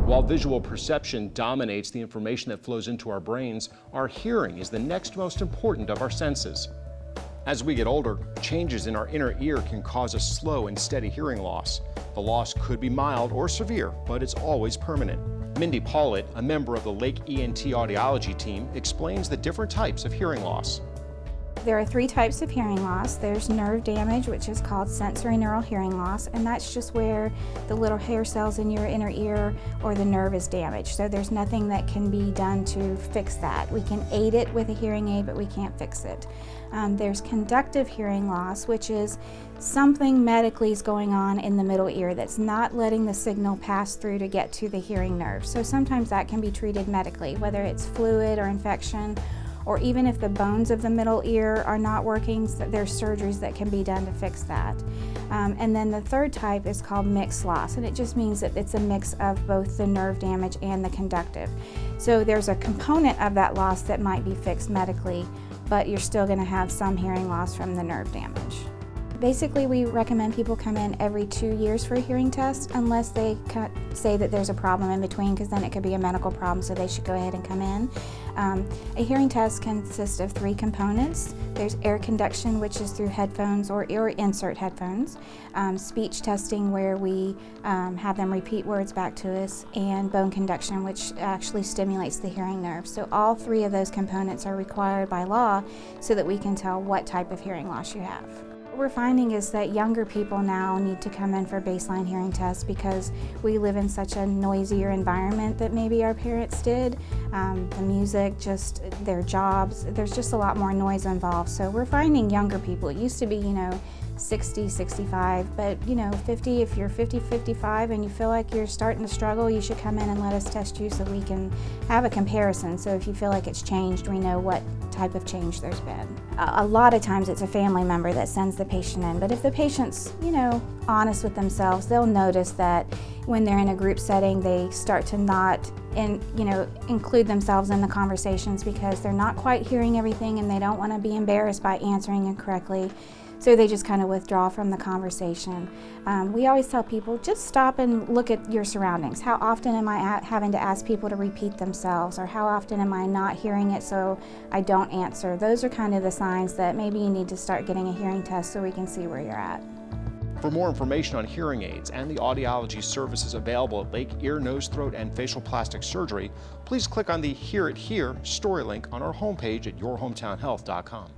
While visual perception dominates the information that flows into our brains, our hearing is the next most important of our senses. As we get older, changes in our inner ear can cause a slow and steady hearing loss. The loss could be mild or severe, but it's always permanent. Mindy Pollitt, a member of the Lake ENT Audiology team, explains the different types of hearing loss. There are 3 types of hearing loss. There's nerve damage, which is called sensory neural hearing loss, and that's just where the little hair cells in your inner ear or the nerve is damaged. So there's nothing that can be done to fix that. We can aid it with a hearing aid, but we can't fix it. There's conductive hearing loss, which is something medically is going on in the middle ear that's not letting the signal pass through to get to the hearing nerve. So sometimes that can be treated medically, whether it's fluid or infection, or even if the bones of the middle ear are not working, there's surgeries that can be done to fix that. And then the third type is called mixed loss, and it just means that it's a mix of both the nerve damage and the conductive. So there's a component of that loss that might be fixed medically, but you're still going to have some hearing loss from the nerve damage. Basically, we recommend people come in every 2 years for a hearing test unless they say that there's a problem in between, because then it could be a medical problem, so they should go ahead and come in. A hearing test consists of 3 components. There's air conduction, which is through headphones or insert headphones, speech testing, where we have them repeat words back to us, and bone conduction, which actually stimulates the hearing nerve. So all 3 of those components are required by law so that we can tell what type of hearing loss you have. What we're finding is that younger people now need to come in for baseline hearing tests because we live in such a noisier environment that maybe our parents did. The music, just their jobs, there's just a lot more noise involved. So we're finding younger people. It used to be, 60, 65, but 50, if you're 50, 55 and you feel like you're starting to struggle, you should come in and let us test you so we can have a comparison. So if you feel like it's changed, we know what type of change there's been. A lot of times it's a family member that sends the patient in, but if the patient's, honest with themselves, they'll notice that when they're in a group setting, they start to not include themselves in the conversations because they're not quite hearing everything and they don't want to be embarrassed by answering incorrectly. So they just kind of withdraw from the conversation. We always tell people, just stop and look at your surroundings. How often am I having to ask people to repeat themselves, or how often am I not hearing it so I don't answer? Those are kind of the signs that maybe you need to start getting a hearing test so we can see where you're at. For more information on hearing aids and the audiology services available at Lake Ear, Nose, Throat, and Facial Plastic Surgery, please click on the Hear It Here story link on our homepage at yourhometownhealth.com.